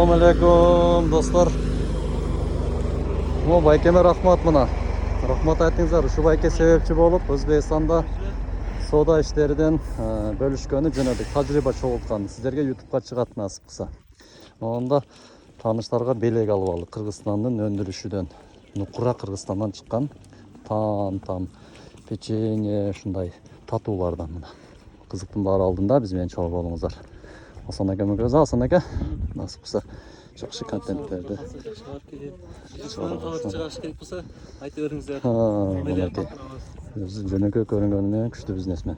Assalamualaikum dostlar. Mo Baykeme rahmat mına. Rahmat aytыңыздар. Şu Bayke sebepçi bolup Özbekistanda soda işlerinden bölüşkөнү жөнөдүк. Тажрыйба чогулткан. Сиздерге YouTube'га чыгат насып кылса. Онда таныштарга белек алып алдык. Кыргызстандын өндүрүшүдөн. Нукура Кыргызстандан чыккан там печенье ушундай татуулардан мына. Кызыктын баары алдында биз менен чогуу болуңуздар. Hasan Aka mükemmel. Hasan Aka nasıl kısa жақсы контенттерді жөнөкөй көрүнгөнүнөн күчтүү бизнесмен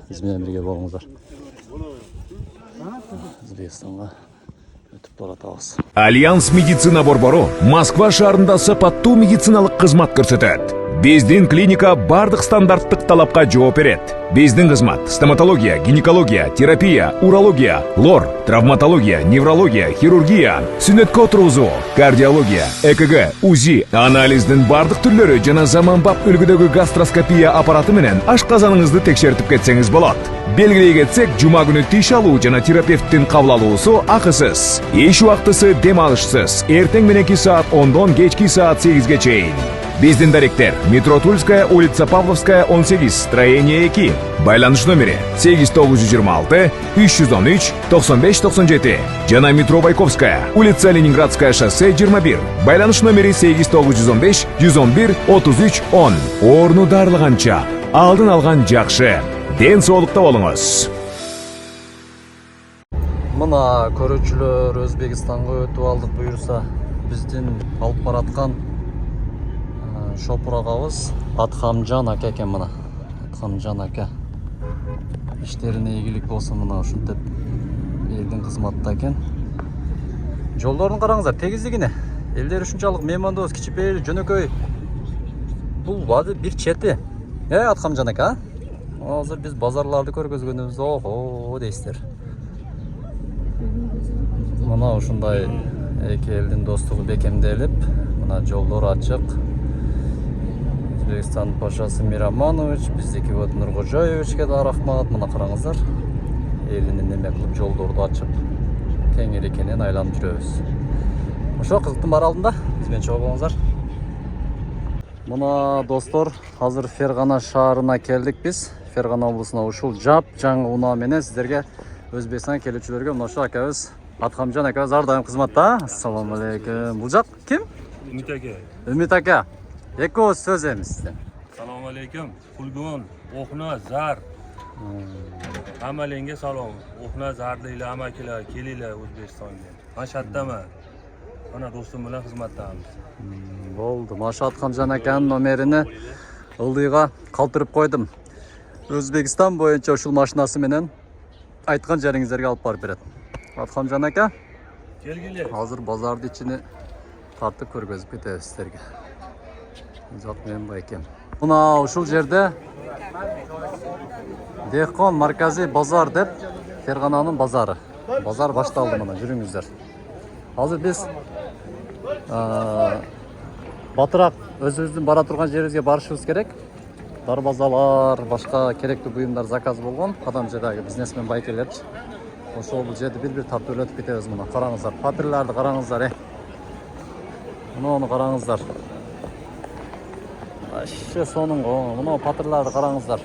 биз менен бирге болуңуздар. Өзбекстанга өтүп баратабыз. Альянс медицина борбору Москва шаарында сапаттуу медициналык кызмат көрсөтөт. Биздин клиника бардык стандарттык талапка жооп берет. Биздин кызмат стоматология, гинекология, терапия, урология, лор, травматология, неврология, хирургия, сүнөткө отургузуу, кардиология, ЭКГ, УЗИ, анализдин бардык түрлөрү жана заманбап үлгүдөгү гастроскопия аппараты менен ашказаныңызды текшертип кетсеңиз болот. Белгилей кетсек, жума күнү тиш алуу жана терапевттин кабыл алуусу акысыз. Эч убактысы дем алышсыз. Эртең мененки саат 10дон кечки саат 8ге чейин. Биздин даректер: метро Тульская, улица Павловская, 18, строение 2. Байланыш номери 8926 313 9597. Жана метро Байковская, улица Ленинградская, шоссе 21. Байланыш номери 8915 111 33 10. Орну дарылганча алдын алган жакшы. Ден соолукта болуңуз. Мына көрүүчүлөр Өзбекстанга өтүп алдык буюрса, биздин алып бараткан шопур агабыз Атхамжан ака экен мына. Атхамжан ака. İşlerine ийгилик болсун мына ушинтип элдин кызматында экен. Жолдорун караңыздар, тегиздигине. Элдер ушунчалык меймандоос, кичипейил, жөнөкөй. Бул бады бир чети. Атхамжан ака. Азыр биз базарларды көргөзгөнүбүздө охо дейсиздер. Мына ушундай эки элдин достугу бекемделип, мына жолдор ачык. Өзбекстан пашасы Мираманович, биздики вот Нуркожоевичке да рахмат. Мына караңыздар. Элинин неме кылып жолдорду ачып, кеңири экенин айланып жүрөбүз. Ошо кызыктын баары алдында биз менен чогуу болуңуздар. Мына достор, азыр Фергана шаарына келдик биз. Фергана облусуна ушул жап жаңы унаа менен сиздерге Өзбекстанга келүүчүлөргө мына ошо акабыз Атхамжан акабыз ар дайым кызматта. Ассаламу алейкум. Бул жак ким? Ümit aka. Ümit aka. Эки ооз сөз эми сизден. Assalomu alaykum. Fulgun, O'xna, Zar. Hammalarga salom. O'xna, Zarliklar, amakilar, kelinglar O'zbekistonga. Mashhaddaman. Mana do'stim bilan xizmatdamiz. Bo'ldi. Masha Atxamjan akanын номерини ылдыйга калтырып койдум. Өзбекстан боюнча ушул машинасы менен айткан жериңиздерге алып барып берет. Атхамжан ака, Kelginglar. азыр базарды ичини тартып көргөзүп кетебиз сиздерге. Жок мен байкем. Мына ушул жерде Дехкон марказий базар деп Фергананын базары. Базар башталды мына, жүрүңүздөр. Азыр биз батыраак өзүбүздүн бара турган жерибизге барышыбыз керек. Дарбазалар, башка керектүү буюмдар заказ болгон. Кадам жердеги бизнесмен байкелерчи. Ошол жерди бир-бир тартып өтүп кетебиз мына. Караңыздар, патрирларды караңыздар. Муну караңыздар. Ашы сонунго, мына патрирларды караңыздар.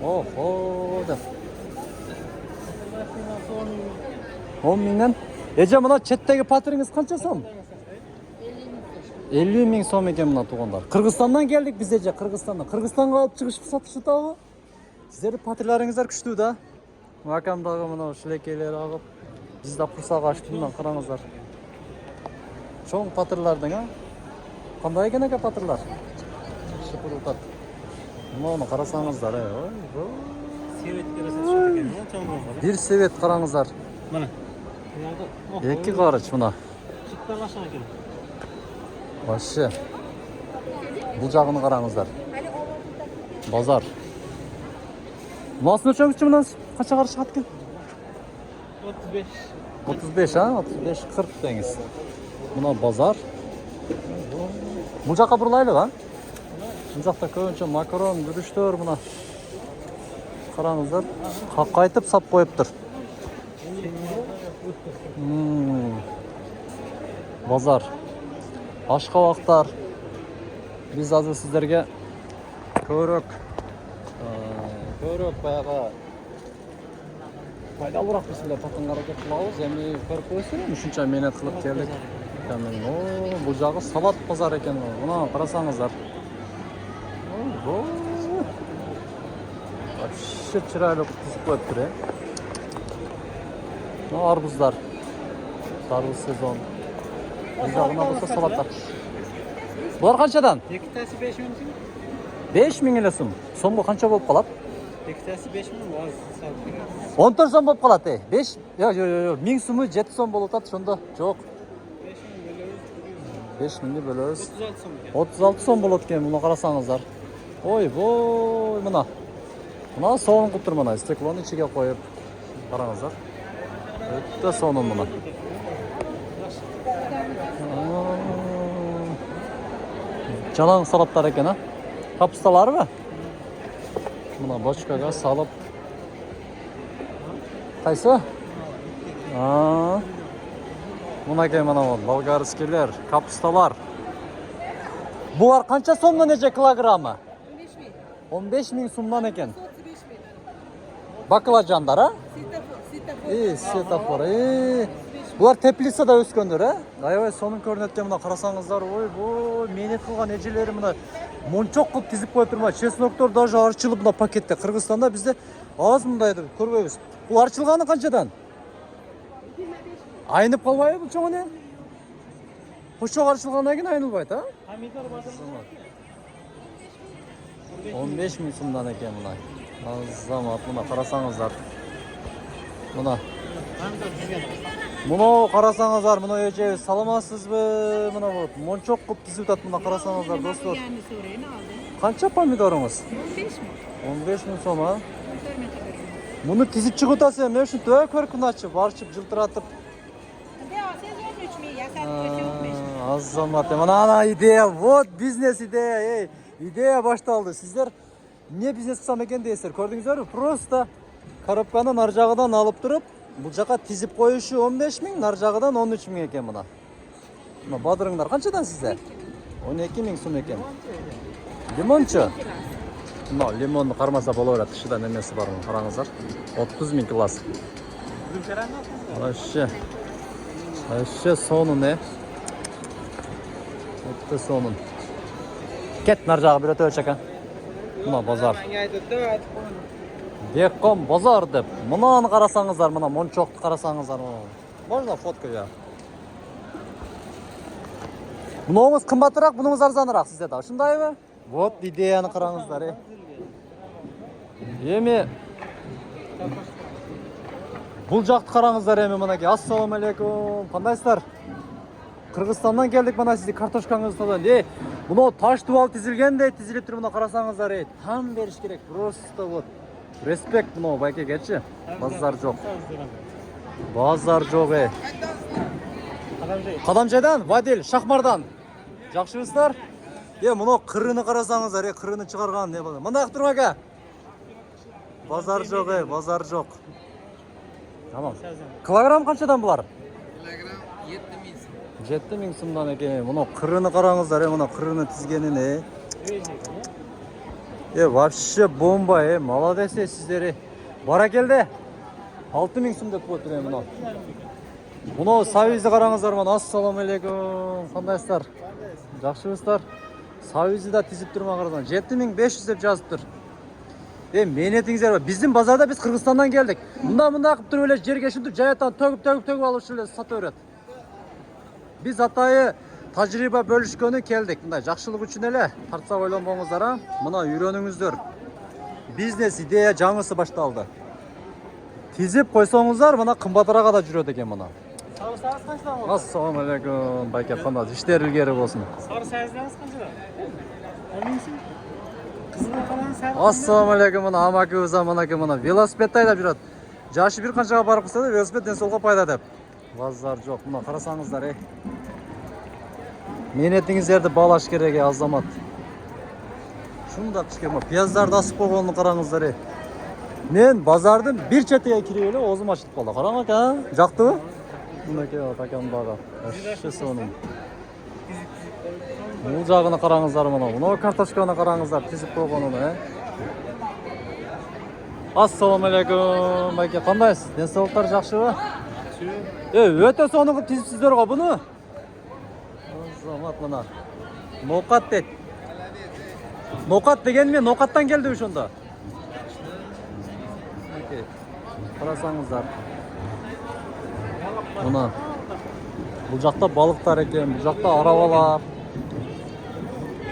Охо деп. 10 миңден. Эже мына четтеги патриңиз канча сом? 50 миң сом экен мына туугандар. Кыргызстандан келдик биз эже, Кыргызстандан. Кыргызстанга алып чыгышып сатышыбы? Сиздердин патрирларыңыздар күчтүү да. Макамдагы мына шилекейлер агып, биз да курсак ачтык мына караңыздар. Чоң патрирлардын, кандай экен ака патрирлар? Шыпырылтат. Муну карасаңыздар, ой. Бир себет караңыздар. Мына. Эки карыч мына. Вообще. Бул жагын караңыздар. Базар. Мунасын өчөңүзчү мына канча карыч чыгат экен? 35. 35, 35-40 деңиз. Мына базар. Бул жака бурулайлы, Бул жакта көбүнчө макарон, күрүчтөр мына. Караңыздар, кайтып сап коюптур. базар. Ашқабақтар. Biz azır sizlerge körök баяғы пайдалырақ бізде татын қаракет қылауыз, әме көріп қойсын, үшінші менет қылып келдік. Бұл жағы салат базар екен. Мұна қарасаңыздар. Вообще чырайлы түзіп қойып тұр. Арбуздар. Тарбыз сезон. Бұл жағына болса салаттар. Бұлар қаншадан? Екітәсі 5 мың. 5 мың елі сум. Сомғы қанша болып қалады? Екітәсі 5 мың. 14 сом болып қалады. 5? Жоқ, 1000 сумы 7 сом болып атады, сонда. Жоқ. 5 мыңды бөлөз. 36 сом болады екен, мұны қарасаңыздар. Ой, мұна. Мұна соғын құп тұр мұна. Стеклоны ішіге қойып. Қараңыздар. Өтті соның мұна. Жалаң салаттар екен, а? Капусталары ба? Мұна бочкаға салып. Қайсы? Мұна кен мұна болгарскелер, капусталар. Бұлар қанша сомнан еже килограммы? 15 мың сомнан екен. Баклажандар, а? Светофор. Бұлар теплицада өскендер, а? Аябай соның көрінеткен мұна қарасаңыздар. Ой, менет қылған ежелері мұна мончоқ қылып тізіп қойып тұрма. Чесноктор даже арчылып мұна пакетте. Қырғызстанда бізде аз мұндайды көрбейбіз. Бұл арчылғаны қаншадан? Айнып қалбай бұл чоң не? Қошоқ арчылғаннан кейін айнылбайды, а? 15 мың сомдан екен мұна. Азамат, мұна қарасаңыздар. Мұна қарасаңыздар, мұна өже саламасыз бі? Мұна бұл мончоқ қып тізіп өтат, мұна қарасаңыздар, достар. Қанша помидорыңыз? 15 мың сом, а? Мұны тізіп шығытасы, мен үшін төе көркін açып, аршып, жылтыратып. Азамат, мұна идея, вот бизнес идея, идея башталды. Сіздер не бизнес қысам екен дейсіздер, көрдіңіздер? Просто коробканы нар жағыдан алып тұрып, бұл жаққа тізіп қойышы 15 мың, нар жағыдан 13 мың екен мұна. Бадырыңдар қаншадан сіздер? 12 мың сум екен. Лимончы? Лимонны қармаса болу өрет, шыдан емесі бар мұн, қараңыздар. 30 мың класс. Вообще соның, не? Өтті соның. Кет нар жағы бір өте өтшекен. Мұна базар. Бекқом базар деп. Мұнаны қарасаңыздар, мұна мончоқты қарасаңыздар. Можно фотка я? Мұныңыз қымбатырақ, бұныңыз арзанырақ сізде да. Шындай бі? Вот идеяны қараңыздар. Еме бұл жақты қараңыздар еме мұнаке. Ассаламалейкум. Қандайсыздар? Қырғызстаннан келдік мұна сізді картошкаңызды тодан. Мұны таш туал тізілгендей тізіліп тұр мұна қарасаңыздар. Там беріш керек. Просто вот. Респект мұны байке кетші. Базар жоқ. Базар жоқ. Қадамжайдан, Вадил, Шахмардан. Жақшығыздар? Мұны қырыны қарасаңыздар. Қырыны шығарған не болды. Мұнда ақтырма ке? Базар жоқ, базар жоқ. Тамам. Килограмм қаншадан бұлар? Килограмм 7 мың сумдан екен. Мұны қырыны қараңыздар, мұны қырыны тізгенін. Вообще бомба, молодец сіздер. Бара келді. 6 мың сум деп қойып мұны. Мұны савизді қараңыздар, мұны. Ассаламалейкум. Қандайсыздар? Жақшыбыздар? Савизді да тізіп тұрма қарасаңыздар. 7500 деп жазып тұр. Менетіңіздер бар. Біздің базарда біз Қырғызстаннан келдік. Мұнда қып тұр өле жерге шүндір жаяттан төгіп алып шүлі саты өрет. Біз атайы тәжірибе бөлішкені келдік. Мұнда жақшылық үшін әлі тартса ойлан болыңыздар. Мұна үйреніңіздер. Бизнес идея жаңысы башталды. Тезіп қойсаңыздар, мұна қымбатыраға да жүреді екен мұна. Ассаламалейкум. Байке қандаз, іштер үлгері болсын. Сары сайыздаңыз қаншада? 10 мың сум? Ассаламалейкум, мұна амаки өза, мұнаки мұна. Велосипедті айдап жүреді. Жашы бір қаншаға барып қыстады, велосипед денсолға пайда деп. Базар жоқ, мұна қарасаңыздар. Менетіңіздерді балаш керек, Азамат. Шunda çıkıyor. Piyazlar da sık olduğunu karanızları. Men bazardın bir çeteye kireyeli ozum açılıp kaldı. Karanlık ha? Jaktı mı? Bundaki takan bağa. Ашшысы оның. Бұл жағына қараңыздар мұны. Мұны картошканы қараңыздар. Тезіп қойған оны. Ассалаумағалейкум. Байке, қандайсыз? Денсаулықтар жақсы ба? Өте соны тезіпсіздер ғой бұны. Азамат мұна. Ноқат дед. Ноқат деген мен ноқаттан келді үшінді. Қарасаңыздар. Мұна. Бұл жақта балықтар екен, бұл жақта арабалар.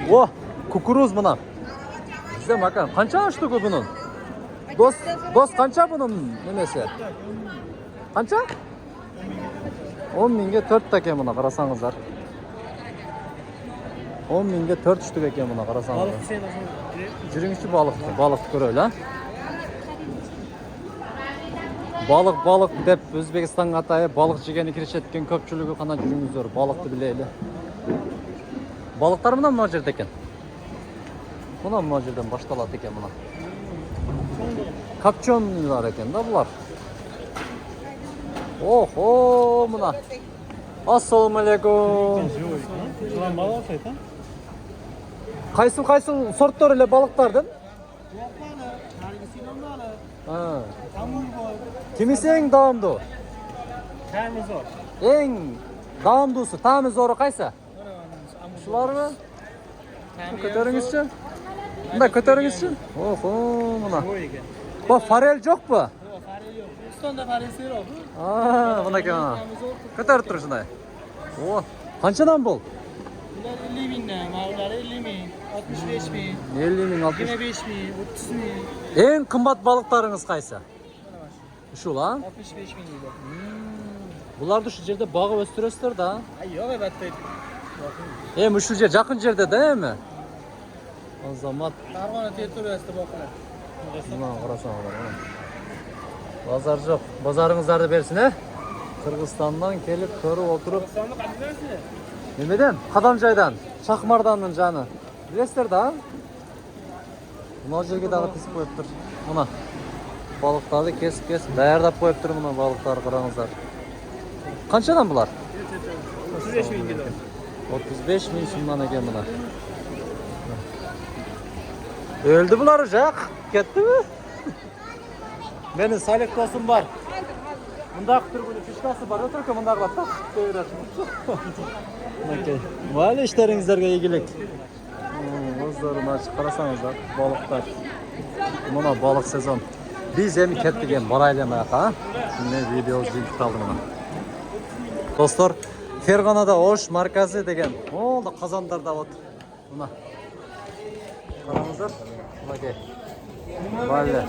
О, кукуруз мұна. Бізде макан, қанша ашты көп бұның? Дос қанша бұның немесе? Қанша? 10 минге 4 екен мұна, қарасаңыздар. 10 минге 4 штук екен мұна, қарасаңыздар. Жүріңізші балықты көрелі, Балық деп Өзбекстан атайы балық жегені кірішеткен көпчілігі қана жүріңіздер, балықты білейлі. Балықтар мұна жерде екен. Мұна жерден башталады екен мұна. Копченлар екен да бұлар. Охо, мұна. Ассалаумағалейкум. Қайсыл сорттар еле балықтардың? Kimisi en dağımdı? Tamı zor. En dağımdısı, tamı zoru kaysa? Şular mı? Kötörünüzçü? Bunda kötörünüzçü? Oho, buna. Bu farel yok mu? Farel yok. Üstünde faresi yok. Buna ki ha. Kötörüp durursun da. Kaçadan bol? Bunlar 50 binden, mağlar 50 bin, 65 bin, 50 bin, 60 25 bin, 30 bin. En kımbat balıklarınız kaysa? Şu lan? 65 bin gibi. Bunlar da şu yerde bağı östürüyorlar da. Ay yok elbette. Hem şu yer yakın yerde değil mi? O zaman Narvana territoriyasında bakılar. buna qarasam olar. Bazar жоқ. Bazarыңыздарды берсін, Қырғызстаннан келіп көріп отырып. Sandık adresini. Немеден? Қадамжайдан, Шахмарданның жаны. Білесіздер да? Мына жерге дағы тізіп қойып тұр. Мына балықтарды кесіп даярдап қойып тұр мына балықтарды қараңыздар. Қаншадан бұлар? 35 bin kilo. 35 bin сумнан екен мына. Өлді бұлар жақ, кетті ме? Менің Салик досым бар. Мұндағы түргілі фишкасы бар, өтіркі мұндағыла тақ көйірәшін. Вәлі іштеріңіздерге егілік. Өздерін ашып қарасаңыздар, балықтар. Мұна балық сезон. Біз емі кеттіген барайлы маяқа. Мен видео жинтіп қалды мұна. Достар, Ферғанада Ош марказы деген. Ол да қазандарда отыр. Мұна. Қараңыздар. Бұнакей. Вәлі.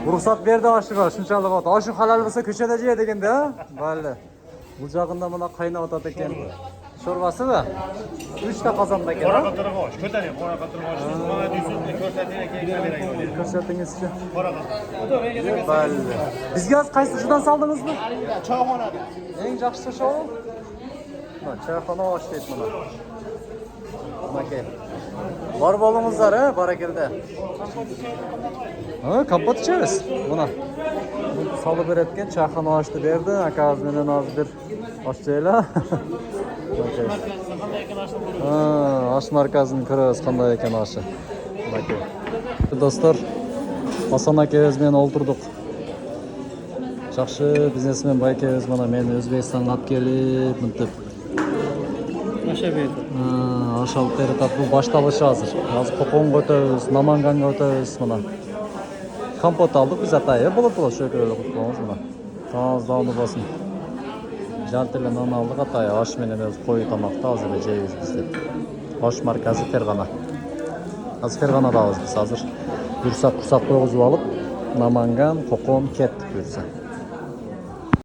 Рұқсат берді ашыға, шыншалық от. Ашы халал болса көшеде жие дегенде, Вәлі. Бұл жағында мұна қайнап атады екен. Şorbası mı? 3 de kazanda gel. Kora katırı koş. Kötene kora katırı koş. Bana diyorsun körsetiyle keyifle vereyim. Körsetiңiz için. Kora katırı. Belli. Bizge az qayсы şuradan saldınız mı? Çayxonada. En жақсы шоу? Çayxona hoş deyip buna. Bakayım. Var bolыңыздар, barakelde. Kompot içeriz buna. Salı beretken çayxona açtı berdi. Akaz menen az bir açayla. Aş markasını көрөбүз кандай экен ашы. Достор, Асан акебизмен олтурдук. Жакшы бизнесмен байкебиз мына мени Өзбекстанга алып келип, мынтип Aşağı berdi. аш алып берип атат. Бул башталышы азыр. Азыр Коконго өтөбүз, Наманганга өтөбүз мына. Компот алдык биз атайы болот шөкөрөлүк кутканбыз мына. Тааздануу болсун. Жартылы нан алдык атайы аш менен өз кой тамакты азыр жейбиз биз деп. Аш маркасы Фергана. Азыр Ферганадабыз биз азыр. Бурсак курсак койгузуп алып, Наманган, Кокон кеттик буюрса.